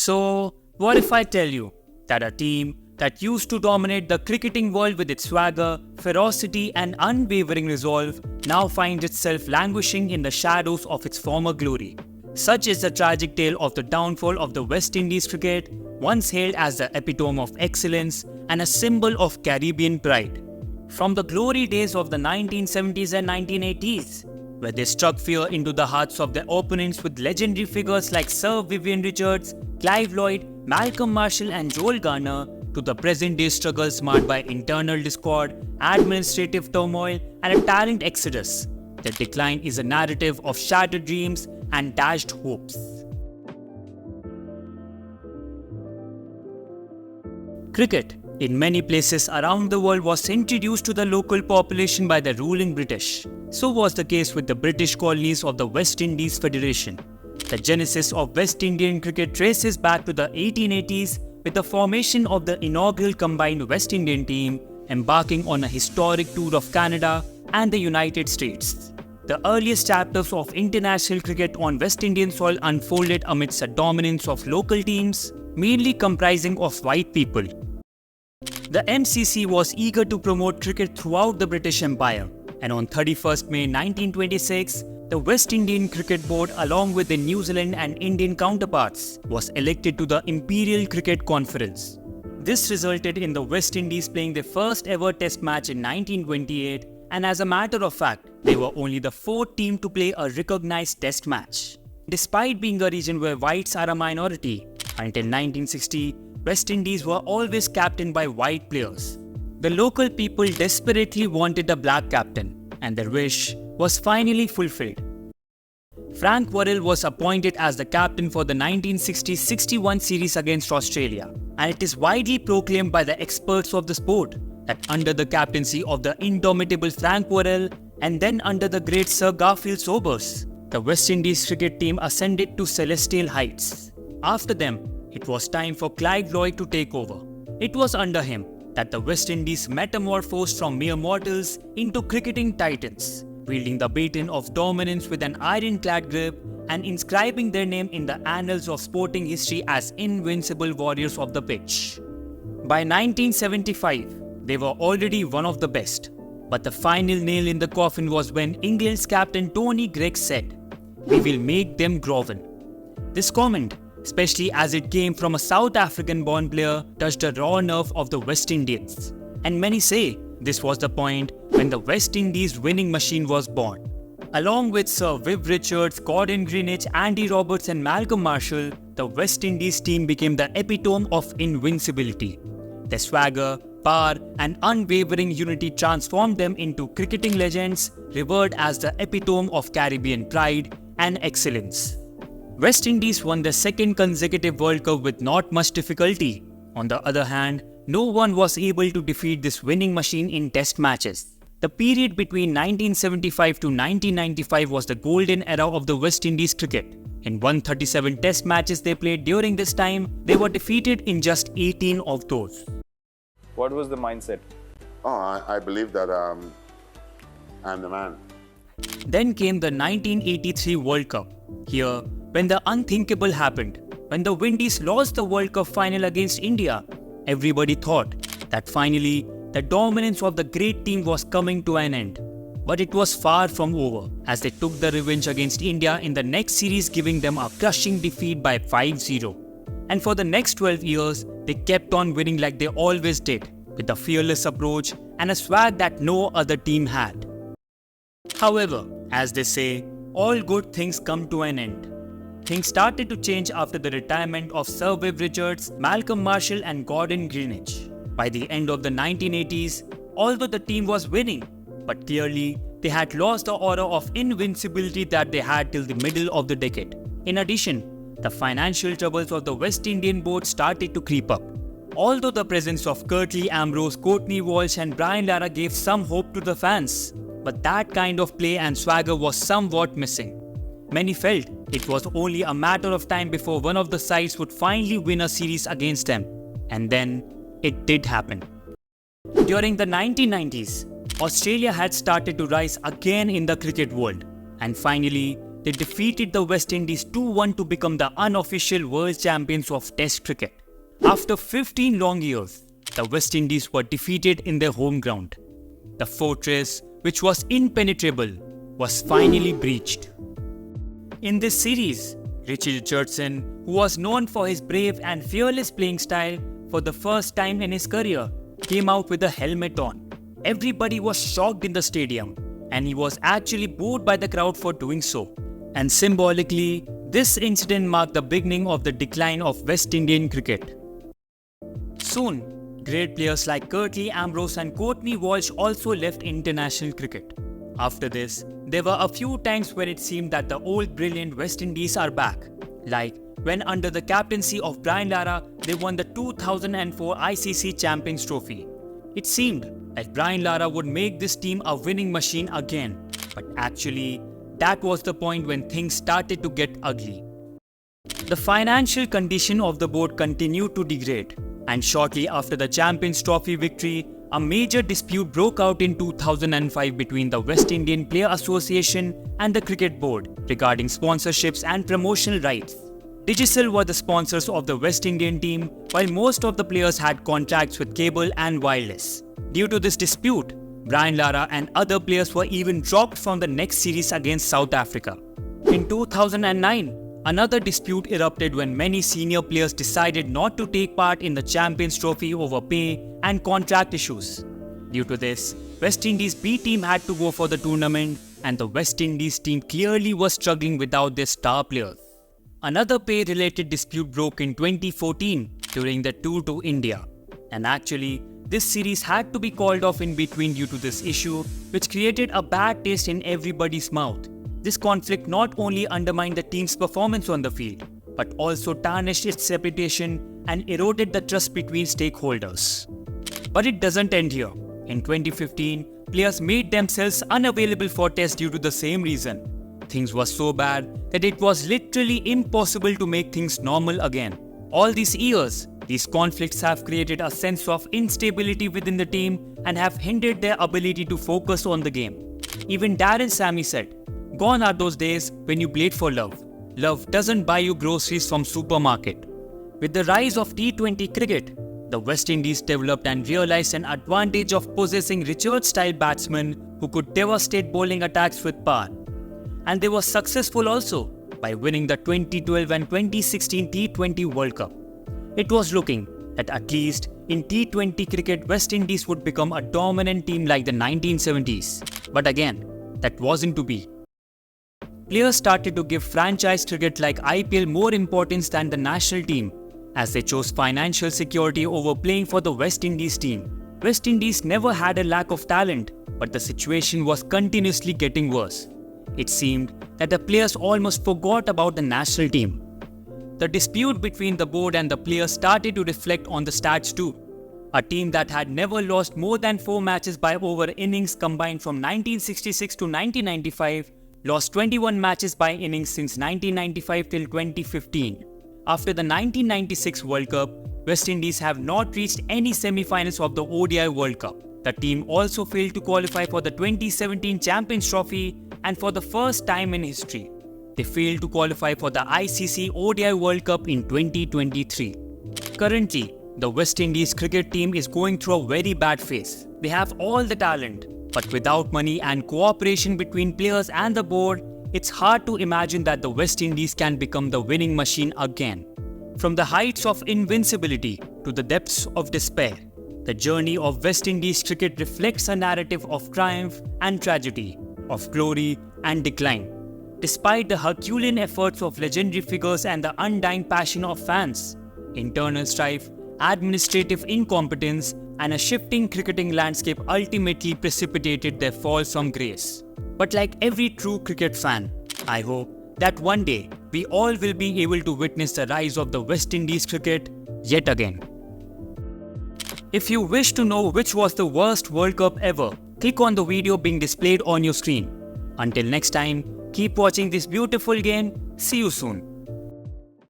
So, what if I tell you that a team that used to dominate the cricketing world with its swagger, ferocity, and unwavering resolve now finds itself languishing in the shadows of its former glory? Such is the tragic tale of the downfall of the West Indies cricket, once hailed as the epitome of excellence and a symbol of Caribbean pride. From the glory days of the 1970s and 1980s, where they struck fear into the hearts of their opponents with legendary figures like Sir Vivian Richards, Clive Lloyd, Malcolm Marshall and Joel Garner, to the present-day struggles marked by internal discord, administrative turmoil and a talent exodus, their decline is a narrative of shattered dreams and dashed hopes. Cricket, in many places around the world, was introduced to the local population by the ruling British. So was the case with the British colonies of the West Indies Federation. The genesis of West Indian cricket traces back to the 1880s with the formation of the inaugural combined West Indian team embarking on a historic tour of Canada and the United States. The earliest chapters of international cricket on West Indian soil unfolded amidst the dominance of local teams, mainly comprising of white people. The MCC was eager to promote cricket throughout the British Empire, and on 31st May 1926, the West Indian Cricket Board, along with their New Zealand and Indian counterparts, was elected to the Imperial Cricket Conference. This resulted in the West Indies playing their first ever Test match in 1928, and as a matter of fact, they were only the fourth team to play a recognized Test match. Despite being a region where whites are a minority, until 1960, West Indies were always captained by white players. The local people desperately wanted a black captain, and their wish was finally fulfilled. Frank Worrell was appointed as the captain for the 1960-61 series against Australia, and it is widely proclaimed by the experts of the sport that under the captaincy of the indomitable Frank Worrell and then under the great Sir Garfield Sobers, the West Indies cricket team ascended to celestial heights. After them, it was time for Clive Lloyd to take over. It was under him that the West Indies metamorphosed from mere mortals into cricketing titans, wielding the baton of dominance with an ironclad grip and inscribing their name in the annals of sporting history as invincible warriors of the pitch. By 1975, they were already one of the best, but the final nail in the coffin was when England's captain Tony Greig said, "We will make them grovel." This comment, especially as it came from a South African-born player, touched the raw nerve of the West Indians. And many say this was the point when the West Indies winning machine was born. Along with Sir Viv Richards, Gordon Greenidge, Andy Roberts and Malcolm Marshall, the West Indies team became the epitome of invincibility. Their swagger, power and unwavering unity transformed them into cricketing legends, revered as the epitome of Caribbean pride and excellence. West Indies won their second consecutive World Cup with not much difficulty. On the other hand, no one was able to defeat this winning machine in Test matches. The period between 1975 to 1995 was the golden era of the West Indies cricket. In 137 Test matches they played during this time, they were defeated in just 18 of those. What was the mindset? I believe that I'm the man. Then came the 1983 World Cup. Here, when the unthinkable happened, when the Windies lost the World Cup final against India, everybody thought that finally the dominance of the great team was coming to an end. But it was far from over, as they took the revenge against India in the next series, giving them a crushing defeat by 5-0. And for the next 12 years, they kept on winning like they always did, with a fearless approach and a swag that no other team had. However, as they say, all good things come to an end. Things started to change after the retirement of Sir Viv Richards, Malcolm Marshall and Gordon Greenidge. By the end of the 1980s, although the team was winning, but clearly they had lost the aura of invincibility that they had till the middle of the decade. In addition, the financial troubles of the West Indian board started to creep up. Although the presence of Curtly Ambrose, Courtney Walsh and Brian Lara gave some hope to the fans, but that kind of play and swagger was somewhat missing. Many felt it was only a matter of time before one of the sides would finally win a series against them. And then, it did happen. During the 1990s, Australia had started to rise again in the cricket world. And finally, they defeated the West Indies 2-1 to become the unofficial world champions of Test cricket. After 15 long years, the West Indies were defeated in their home ground. The fortress, which was impenetrable, was finally breached. In this series, Richardson, who was known for his brave and fearless playing style, for the first time in his career, came out with a helmet on. Everybody was shocked in the stadium, and he was actually booed by the crowd for doing so. And symbolically, this incident marked the beginning of the decline of West Indian cricket. Soon, great players like Curtly Ambrose and Courtney Walsh also left international cricket. After this, there were a few times when it seemed that the old brilliant West Indies are back, like when under the captaincy of Brian Lara, they won the 2004 ICC Champions Trophy. It seemed that Brian Lara would make this team a winning machine again, but actually, that was the point when things started to get ugly. The financial condition of the board continued to degrade, and shortly after the Champions Trophy victory, a major dispute broke out in 2005 between the West Indian Player Association and the Cricket Board regarding sponsorships and promotional rights. Digicel were the sponsors of the West Indian team, while most of the players had contracts with cable and wireless. Due to this dispute, Brian Lara and other players were even dropped from the next series against South Africa. In 2009, another dispute erupted when many senior players decided not to take part in the Champions Trophy over pay and contract issues. Due to this, West Indies B team had to go for the tournament, and the West Indies team clearly was struggling without their star players. Another pay-related dispute broke in 2014 during the tour to India, and actually, this series had to be called off in between due to this issue, which created a bad taste in everybody's mouth. This conflict not only undermined the team's performance on the field, but also tarnished its reputation and eroded the trust between stakeholders. But it doesn't end here. In 2015, players made themselves unavailable for tests due to the same reason. Things were so bad that it was literally impossible to make things normal again. All these years, these conflicts have created a sense of instability within the team and have hindered their ability to focus on the game. Even Darren Sammy said, "Gone are those days when you played for love. Love doesn't buy you groceries from supermarket." With the rise of T20 cricket, the West Indies developed and realized an advantage of possessing Richards-style batsmen who could devastate bowling attacks with power. And they were successful also by winning the 2012 and 2016 T20 World Cup. It was looking that at least in T20 cricket, West Indies would become a dominant team like the 1970s. But again, that wasn't to be. Players started to give franchise cricket like IPL more importance than the national team, as they chose financial security over playing for the West Indies team. West Indies never had a lack of talent, but the situation was continuously getting worse. It seemed that the players almost forgot about the national team. The dispute between the board and the players started to reflect on the stats too. A team that had never lost more than 4 matches by over innings combined from 1966 to 1995 lost 21 matches by innings since 1995 till 2015. After the 1996 World Cup, West Indies have not reached any semi-finals of the ODI World Cup. The team also failed to qualify for the 2017 Champions Trophy, and for the first time in history, they failed to qualify for the ICC ODI World Cup in 2023. Currently, the West Indies cricket team is going through a very bad phase. They have all the talent, but without money and cooperation between players and the board, it's hard to imagine that the West Indies can become the winning machine again. From the heights of invincibility to the depths of despair, the journey of West Indies cricket reflects a narrative of triumph and tragedy, of glory and decline. Despite the Herculean efforts of legendary figures and the undying passion of fans, internal strife, administrative incompetence, and a shifting cricketing landscape ultimately precipitated their fall from grace. But like every true cricket fan, I hope that one day we all will be able to witness the rise of the West Indies cricket yet again. If you wish to know which was the worst World Cup ever, click on the video being displayed on your screen. Until next time, keep watching this beautiful game. See you soon.